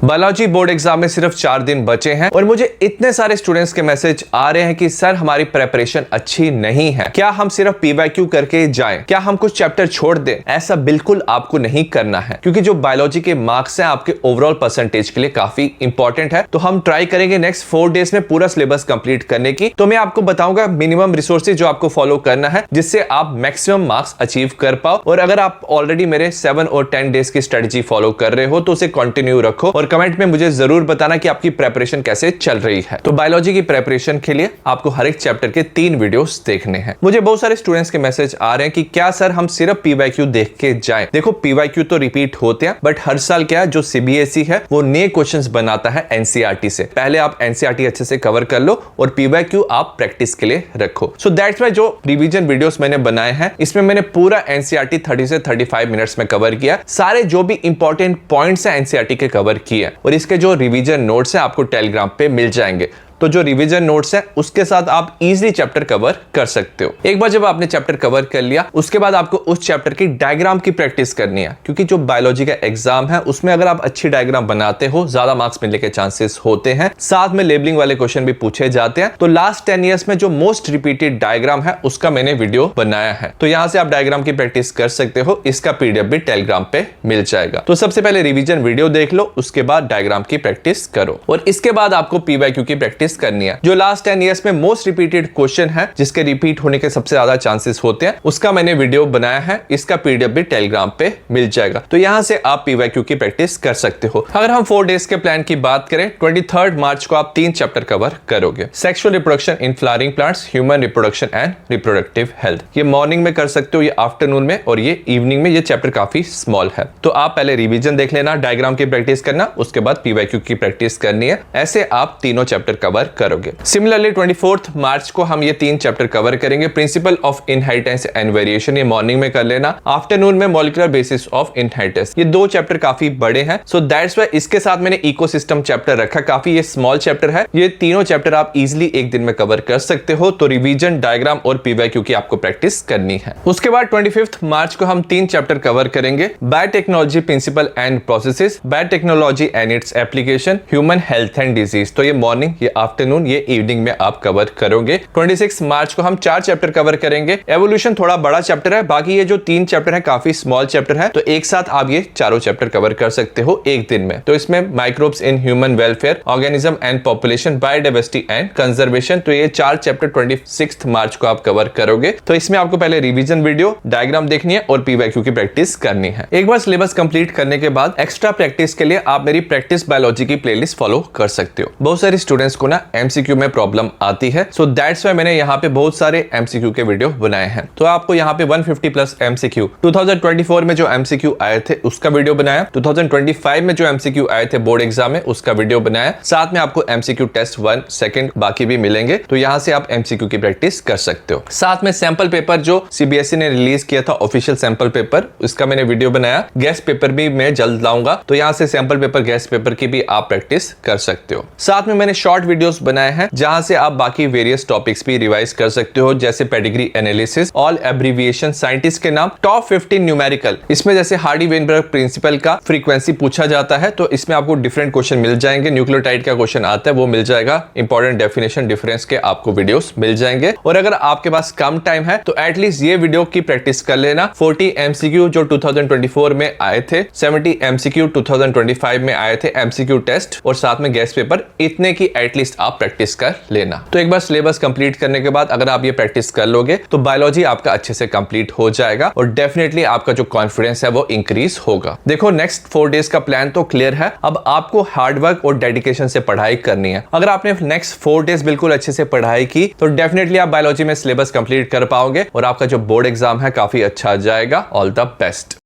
Biology board exam में सिर्फ 4 दिन बचे हैं और मुझे इतने सारे स्टूडेंट्स के मैसेज आ रहे हैं कि सर हमारी प्रेपरेशन अच्छी नहीं है, क्या हम सिर्फ पीवाईक्यू करके जाएं, क्या हम कुछ चैप्टर छोड़ दें। ऐसा बिल्कुल आपको नहीं करना है, क्योंकि जो बायोलॉजी के मार्क्स हैं आपके ओवरऑल परसेंटेज के लिए काफी इंपॉर्टेंट है। तो हम ट्राई करेंगे नेक्स्ट 4 डेज में पूरा सिलेबस कंप्लीट करने की। तो मैं आपको बताऊंगा मिनिमम रिसोर्सेज जो आपको फॉलो करना है, जिससे आप मैक्सिमम मार्क्स अचीव कर पाओ। और अगर आप ऑलरेडी मेरे 7 और 10 डेज की स्ट्रेटजी फॉलो कर रहे हो तो उसे कंटिन्यू रखो और कमेंट में मुझे जरूर बताना कि आपकी प्रेपरेशन कैसे चल रही है। तो बायोलॉजी की प्रेपरेशन के लिए आपको हर एक चैप्टर के 3 वीडियोस देखने हैं। मुझे बहुत सारे स्टूडेंट्स के मैसेज आ रहे हैं कि क्या सर हम सिर्फ पीवाईक्यू देख के जाएं। देखो पीवाईक्यू तो रिपीट होते हैं, बट हर साल क्या जो सीबीएसई है वो नए क्वेश्चंस बनाता है एनसीईआरटी से। पहले आप एनसीईआरटी अच्छे से कवर कर लो और पीवाईक्यू आप प्रैक्टिस के लिए रखो। सो दैट्स व्हाई जो रिवीजन वीडियोस मैंने बनाए हैं इसमें मैंने पूरा एनसीईआरटी 30 से 35 मिनट्स में कवर किया। सारे जो भी इंपॉर्टेंट पॉइंट्स हैं एनसीईआरटी के कवर किए और इसके जो रिवीजन नोट्स हैं आपको टेलीग्राम पे मिल जाएंगे। तो जो रिवीजन नोट्स है उसके साथ आप इजीली चैप्टर कवर कर सकते हो। एक बार जब आपने चैप्टर कवर कर लिया उसके बाद आपको उस चैप्टर की डायग्राम की प्रैक्टिस करनी है, क्योंकि जो बायोलॉजी का एग्जाम है उसमें अगर आप अच्छी डायग्राम बनाते हो ज्यादा मार्क्स मिलने के चांसेस होते हैं। साथ में लेबलिंग वाले क्वेश्चन भी पूछे जाते हैं। तो लास्ट 10 ईयर्स में जो मोस्ट रिपीटेड डायग्राम है उसका मैंने वीडियो बनाया है, तो यहां से आप डायग्राम की प्रैक्टिस कर सकते हो। इसका पीडीएफ भी टेलीग्राम पे मिल जाएगा। तो सबसे पहले रिवीजन वीडियो देख लो, उसके बाद डायग्राम की प्रैक्टिस करो और इसके बाद आपको पीवाईक्यू की प्रैक्टिस करनी है। जो लास्ट 10 इयर्स में मोस्ट रिपीटेड क्वेश्चन है जिसके रिपीट होने के सबसे ज्यादा चांसेस होते हैं, उसका मैंने वीडियो बनाया है। इसका पीडीएफ भी टेलीग्राम पे मिल जाएगा। तो यहां से आप पीवाईक्यू की प्रैक्टिस कर सकते हो। अगर हम 4 डेज के प्लान की बात करें, 23 मार्च को आप 3 चैप्टर कवर करोगे। Sexual reproduction in flowering plants, human reproduction and reproductive health. ये मॉर्निंग में कर सकते हो, ये आफ्टरनून में और ये इवनिंग में। ये चैप्टर काफी स्मॉल है। तो आप पहले रिवीजन देख लेना, डायग्राम की प्रैक्टिस करना, उसके बाद पीवाईक्यू की प्रैक्टिस करनी है। ऐसे आप तीनों चैप्टर कवर करोगे। सिमिलरली 24 मार्च को हम ये 3 चैप्टर कवर करेंगे। Principle of inheritance and variation, ये मॉर्निंग में कर लेना। आफ्टरनून में मॉलिक्यूलर बेसिस ऑफ इनहेरिटेंस। ये 2 चैप्टर काफी बड़े हैं, सो दैट्स व्हाई इसके साथ मैंने इकोसिस्टम चैप्टर रखा। काफी ये स्मॉल चैप्टर है। ये तीनों चैप्टर आप इजिली एक दिन में कवर कर सकते हो। तो रिवीजन, डायग्राम और पीवाईक्यू की आपको प्रैक्टिस करनी है। उसके बाद 25 मार्च को हम 3 चैप्टर कवर करेंगे। Biotechnology principle and processes, biotechnology and its application, human health and disease. तो ये मॉर्निंग, ये आफ्टरनून, ये इवनिंग में आप कवर करोगे। 26 मार्च को हम 4 चैप्टर कवर करेंगे। एवोल्यूशन थोड़ा बड़ा चैप्टर है, बाकी ये जो 3 चैप्टर है काफी स्मॉल चैप्टर है। तो एक साथ आप ये चारों चैप्टर कवर कर सकते हो एक दिन में। तो इसमें microbes in human welfare, organism and population, biodiversity and conservation. तो ये 4 चैप्टर 26 मार्च को आप कवर करोगे। तो इसमें आपको पहले रिवीजन वीडियो, डायग्राम देखनी है और पीवाईक्यू की प्रैक्टिस करनी है। एक बार सिलेबस कंप्लीट करने के बाद एक्स्ट्रा प्रैक्टिस के लिए आप मेरी प्रैक्टिस बायोलॉजी की प्लेलिस्ट फॉलो कर सकते हो। बहुत सारे स्टूडेंट्स को ना एमसीक्यू में प्रॉब्लम आती है, सो दैट्स व्हाई मैंने यहाँ पे बहुत सारे एमसीक्यू के वीडियो बनाए हैं। तो आपको यहाँ पे 150 प्लस एमसीक्यू 2024 में जो एमसीक्यू आए थे उसका वीडियो बनाया, 2025 में जो एमसीक्यू आए थे बोर्ड एग्जाम में उसका वीडियो बनाया। साथ में आपको एमसीक्यू टेस्ट 1, 2 बाकी भी मिलेंगे। तो यहाँ से आप एमसीक्यू की प्रैक्टिस कर सकते हो। साथ में सैंपल पेपर जो सीबीएसई ने रिलीज किया था, ऑफिशियल सैंपल पेपर, उसका मैंने वीडियो बनाया। गेस्ट पेपर भी मैं जल्द लाऊंगा, तो यहाँ से सैंपल पेपर, गेस्ट पेपर की भी आप प्रैक्टिस कर सकते हो। साथ में मैंने शॉर्ट वीडियोस बनाए हैं जहां से आप बाकी वेरियस टॉपिक्स भी रिवाइज कर सकते हो, जैसे pedigree analysis, all abbreviation, scientist के नाम, टॉप 15 न्यूमेरिकल। इसमें जैसे हार्डी-वेनबर्ग प्रिंसिपल का फ्रीक्वेंसी पूछा जाता है, तो इसमें आपको डिफरेंट क्वेश्चन मिल जाएंगे। न्यूक्लियोटाइड का क्वेश्चन आता है वो मिल जाएगा। इंपॉर्टेंट डेफिनेशन, डिफरेंस के आपको वीडियोस मिल जाएंगे। और अगर आपके पास कम टाइम है तो एटलीस्ट ये वीडियो की प्रैक्टिस कर लेना। 40 एमसीक्यू जो 2024 में आए थे, 70 एमसीक्यू 2025 में आए थे एमसीक्यू टेस्ट, और साथ में गेस्ट पेपर, इतने की एटलीस्ट आप प्रैक्टिस कर लेना। तो एक बार सिलेबस कंप्लीट करने के बाद अगर आप ये प्रैक्टिस कर लोगे तो बायोलॉजी आपका अच्छे से कंप्लीट हो जाएगा और डेफिनेटली आपका जो कॉन्फिडेंस है वो इंक्रीज होगा। देखो नेक्स्ट 4 डेज का प्लान तो क्लियर है। अब आपको हार्डवर्क और डेडिकेशन से पढ़ाई करनी है। अगर आपने नेक्स्ट 4 डेज बिल्कुल अच्छे से पढ़ाई की तो डेफिनेटली आप बायोलॉजी में सिलेबस कंप्लीट कर पाओगे और आपका जो बोर्ड एग्जाम है काफी अच्छा जाएगा। All the best.